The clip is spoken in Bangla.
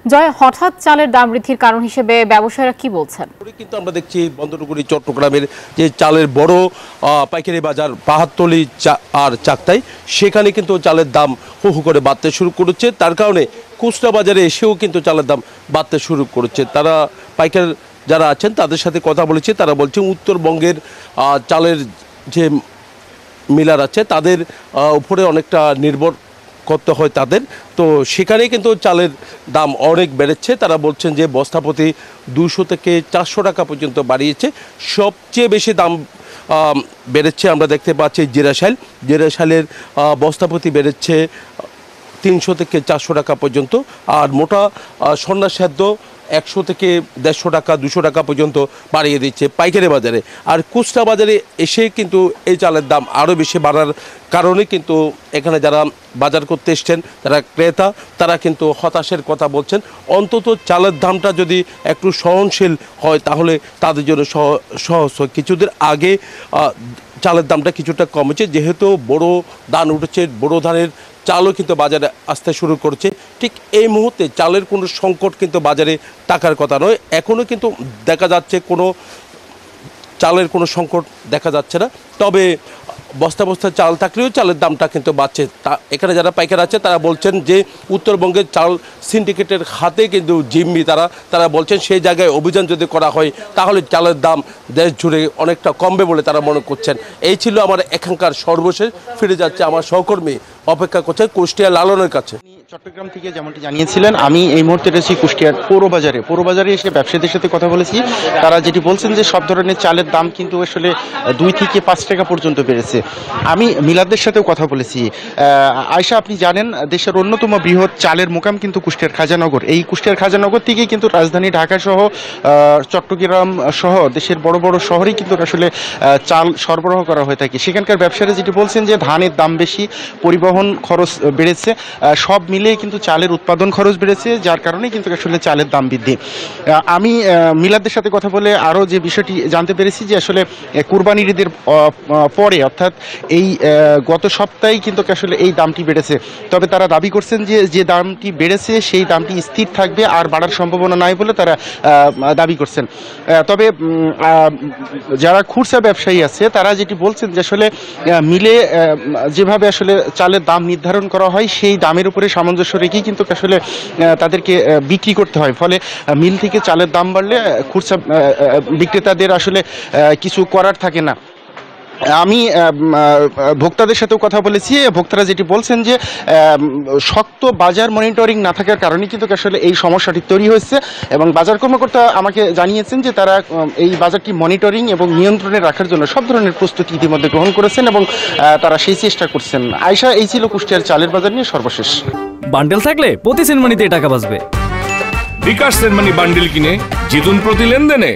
জয়, হঠাৎ চালের দাম বৃদ্ধির কারণ হিসেবে ব্যবসায়ীরা কি বলছেন? কিন্তু আমরা দেখছি বন্দরনগরী চট্টগ্রামের যে চালের বড় পাইকারি বাজার পাহাড়তলী আর চাকতাই, সেখানে কিন্তু চালের দাম হু হু করে বাড়তে শুরু করেছে। তার কারণে খুচরা বাজারে এসেও কিন্তু চালের দাম বাড়তে শুরু করেছে। তারা পাইকার যারা আছেন তাদের সাথে কথা বলেছে, তারা বলছে উত্তরবঙ্গের চালের যে মিলার আছে তাদের উপরে অনেকটা নির্ভর করতে হয় তাদের, তো সেখানেই কিন্তু চালের দাম অনেক বেড়েছে। তারা বলছেন যে বস্তাপ্রতি 200 থেকে 400 টাকা পর্যন্ত বাড়িয়েছে। সবচেয়ে বেশি দাম বেড়েছে আমরা দেখতে পাচ্ছি জিরাশালের বস্তাপ্রতি বেড়েছে 300 থেকে 400 টাকা পর্যন্ত। আর মোটা সন্না সেদ্ধ 100 থেকে 150 টাকা 200 টাকা পর্যন্ত বাড়িয়ে দিচ্ছে পাইকারি বাজারে। আর খুচরা বাজারে এসে কিন্তু এই চালের দাম আরও বেশি বাড়ার কারণে কিন্তু এখানে যারা বাজার করতে এসছেন যারা ক্রেতা, তারা কিন্তু হতাশের কথা বলছেন। অন্তত চালের দামটা যদি একটু সহনশীল হয় তাহলে তাদের জন্য সহজ হয়। কিছুদিন আগে চালের দামটা কিছুটা কমেছে, যেহেতু বড় ধান উঠেছে, বড় ধানের চালও কিন্তু বাজারে আসতে শুরু করছে। ঠিক এই মুহূর্তে চালের কোনো সংকট কিন্তু বাজারে থাকার কথা নয়। এখনও কিন্তু দেখা যাচ্ছে কোনো চালের কোনো সংকট দেখা যাচ্ছে না। তবে বস্তা বস্তা চাল থাকলেও চালের দামটা কিন্তু বাড়ছে। এখানে যারা পাইকার আছে তারা বলছেন যে উত্তরবঙ্গের চাল সিন্ডিকেটের হাতে কিন্তু জিম্মি তারা বলছেন সেই জায়গায় অভিযান যদি করা হয় তাহলে চালের দাম দেশ জুড়ে অনেকটা কমবে বলে তারা মনে করছেন। এই ছিল আমার এখানকার সর্বশেষ। ফিরে যাচ্ছে আমার সহকর্মী অপেক্ষা করছে কুষ্টিয়া লালনের কাছে। চট্টগ্রাম থেকে যেমনটি জানিয়েছিলেন, আমি এই মুহূর্তে রয়েছি কুষ্টিয়ার পৌরবাজারে এসে ব্যবসায়ীদের সাথে কথা বলেছি। তারা যেটি বলছেন যে সব ধরনের চালের দাম কিন্তু আসলে 2 থেকে 5 টাকা পর্যন্ত বেড়েছে। আমি মিলাদদের সাথেও কথা বলেছি। আয়শা, আপনি জানেন দেশের অন্যতম বৃহৎ চালের মোকাম কিন্তু কুষ্টিয়ার খাজানগর। এই কুষ্টিয়ার খাজানগর থেকেই কিন্তু রাজধানী ঢাকা সহ চট্টগ্রাম সহ দেশের বড় বড় শহরেই কিন্তু আসলে চাল সরবরাহ করা হয়ে থাকে। সেখানকার ব্যবসায়ীরা যেটি বলছেন যে ধানের দাম বেশি, পরিবহন খরচ বেড়েছে, সব মিলিয়ে কিন্তু চালের উৎপাদন খরচ বেড়েছে, যার কারণে কিন্তু আসলে চালের দাম বৃদ্ধি। আমি মিলাদদের সাথে কথা বলে আরও যে বিষয়টি জানতে পেরেছি যে আসলে কুরবানির ঈদের পরে অর্থাৎ এই গত সপ্তাহেই কিন্তু আসলে এই দামটি বেড়েছে। তবে তারা দাবি করছেন যে দামটি বেড়েছে সেই দামটি স্থির থাকবে, আর বাড়ার সম্ভাবনা নাই বলে তারা দাবি করছেন। তবে যারা খুচরা ব্যবসায়ী আছে তারা যেটি বলছেন যে আসলে মিলে যেভাবে আসলে চালের দাম নির্ধারণ করা হয় সেই দামের উপরে সামঞ্জস্য রেখেই কিন্তু আসলে তাদেরকে বিক্রি করতে হয়। ফলে মিল থেকে চালের দাম বাড়লে খুচরা বিক্রেতাদের আসলে কিছু করার থাকে না। আমি ভোক্তাদের সাথেও কথা বলেছি। ভোক্তারা যেটি বলছেন যে শক্ত বাজার মনিটরিং না থাকার কারণে কিন্তু আসলে এই সমস্যাটি তৈরি হয়েছে, এবং বাজার কর্মকর্তা আমাকে জানিয়েছেন যে তারা এই বাজারটি মনিটরিং এবং নিয়ন্ত্রণে রাখার জন্য সব ধরনের প্রস্তুতি ইতিমধ্যে গ্রহণ করেছেন এবং তারা সেই চেষ্টা করছেন। আয়শা, এই ছিল কুষ্টিয়ার চালের বাজার নিয়ে সর্বশেষ। বান্ডেল থাকলে প্রতি সেনমানিতে টাকা বাঁচবে। বিকাশ সেনমানি বান্ডেল কিনে জিতুন প্রতি লেনদেনে।